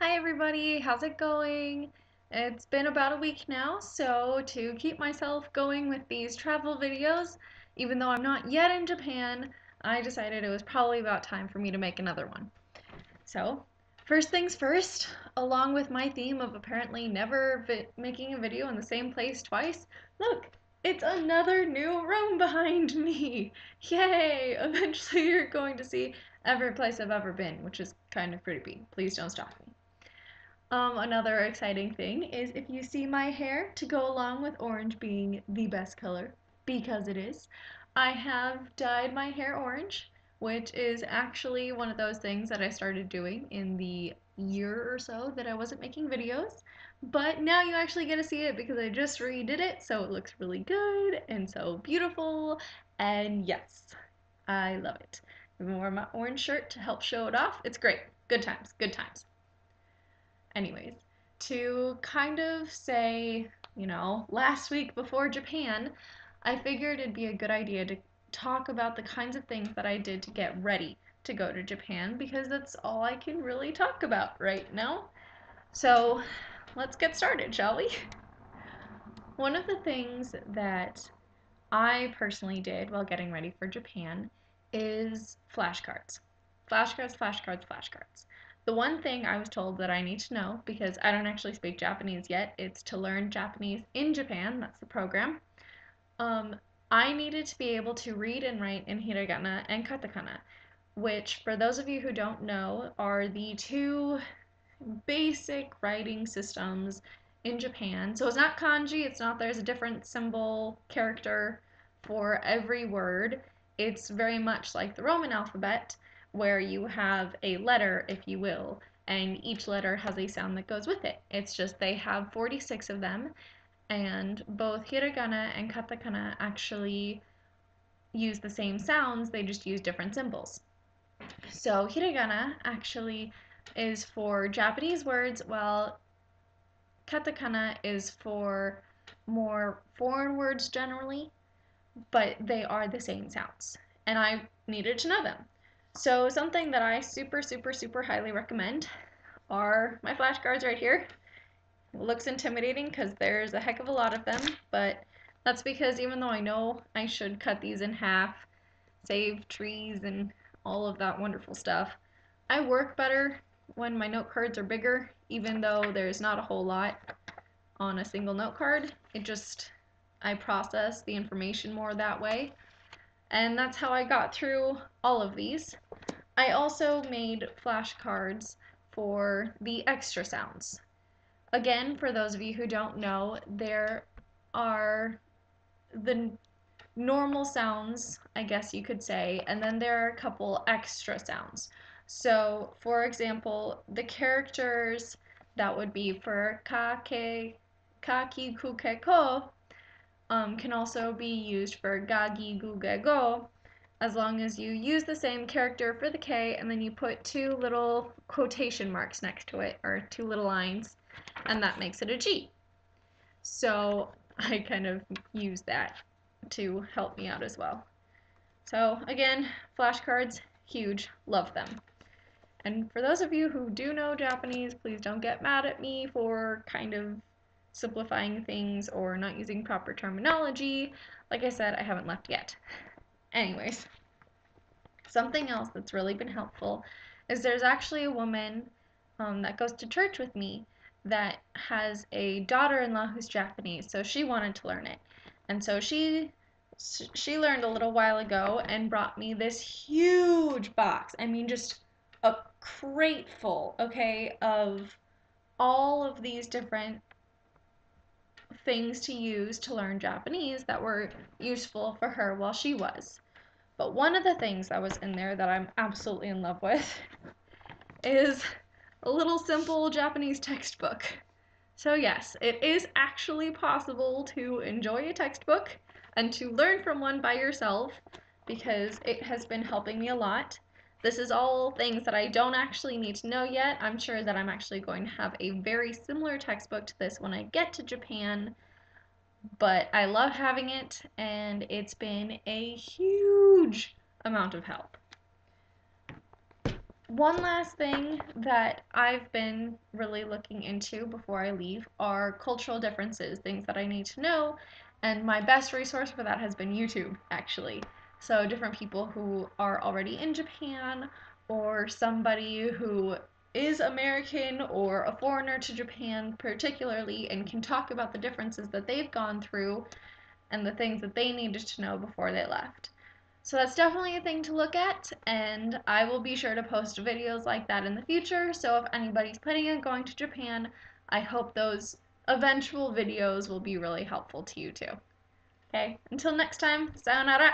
Hi everybody, how's it going? It's been about a week now, so to keep myself going with these travel videos, even though I'm not yet in Japan, I decided it was probably about time for me to make another one. So, first things first, along with my theme of apparently never making a video in the same place twice, look, it's another new room behind me! Yay! Eventually you're going to see every place I've ever been, which is kind of creepy. Please don't stop me. Another exciting thing is if you see my hair to go along with orange being the best color, because it is, I have dyed my hair orange, which is actually one of those things that I started doing in the year or so that I wasn't making videos. But now you actually get to see it because I just redid it, so it looks really good and so beautiful. And yes, I love it. I even wore my orange shirt to help show it off. It's great. Good times, good times. Anyways, to kind of say, last week before Japan, I figured it'd be a good idea to talk about the kinds of things that I did to get ready to go to Japan because that's all I can really talk about right now. So let's get started, shall we? One of the things that I personally did while getting ready for Japan is flashcards. Flashcards, flashcards, flashcards. The one thing I was told that I need to know, because I don't actually speak Japanese yet, it's to learn Japanese in Japan, that's the program. I needed to be able to read and write in hiragana and katakana, which, for those of you who don't know, are the two basic writing systems in Japan. So it's not kanji, it's not there's a different symbol, character for every word. It's very much like the Roman alphabet, where you have a letter, if you will, and each letter has a sound that goes with it. It's just they have 46 of them, and both hiragana and katakana actually use the same sounds, they just use different symbols. So hiragana actually is for Japanese words, while katakana is for more foreign words generally, but they are the same sounds. And I needed to know them. So something that I super, super, super highly recommend are my flashcards right here. It looks intimidating because there's a heck of a lot of them, but that's because even though I know I should cut these in half, save trees and all of that wonderful stuff, I work better when my note cards are bigger, even though there's not a whole lot on a single note card. I process the information more that way. And that's how I got through all of these. I also made flashcards for the extra sounds. Again, for those of you who don't know, there are the normal sounds, I guess you could say, and then there are a couple extra sounds. So, for example, the characters that would be for kake, kaki, kuke, ko, can also be used for gagi, guge, go, as long as you use the same character for the K and then you put two little quotation marks next to it, or two little lines, and that makes it a G. So I kind of use that to help me out as well. So again, flashcards, huge, love them. And for those of you who do know Japanese, please don't get mad at me for kind of simplifying things or not using proper terminology. Like I said, I haven't left yet. Anyways, something else that's really been helpful is there's actually a woman that goes to church with me that has a daughter-in-law who's Japanese, so she wanted to learn it. And so she learned a little while ago and brought me this huge box. I mean, just a crate full, okay, of all of these different things to use to learn Japanese that were useful for her while she was. But one of the things that was in there that I'm absolutely in love with is a little simple Japanese textbook. So yes, it is actually possible to enjoy a textbook and to learn from one by yourself because it has been helping me a lot. This is all things that I don't actually need to know yet. I'm sure that I'm actually going to have a very similar textbook to this when I get to Japan, but I love having it and it's been a huge amount of help. One last thing that I've been really looking into before I leave are cultural differences, things that I need to know, and my best resource for that has been YouTube, actually. So, different people who are already in Japan, or somebody who is American or a foreigner to Japan, particularly, and can talk about the differences that they've gone through and the things that they needed to know before they left. So that's definitely a thing to look at, and I will be sure to post videos like that in the future. So if anybody's planning on going to Japan, I hope those eventual videos will be really helpful to you too. Okay, until next time, sayonara!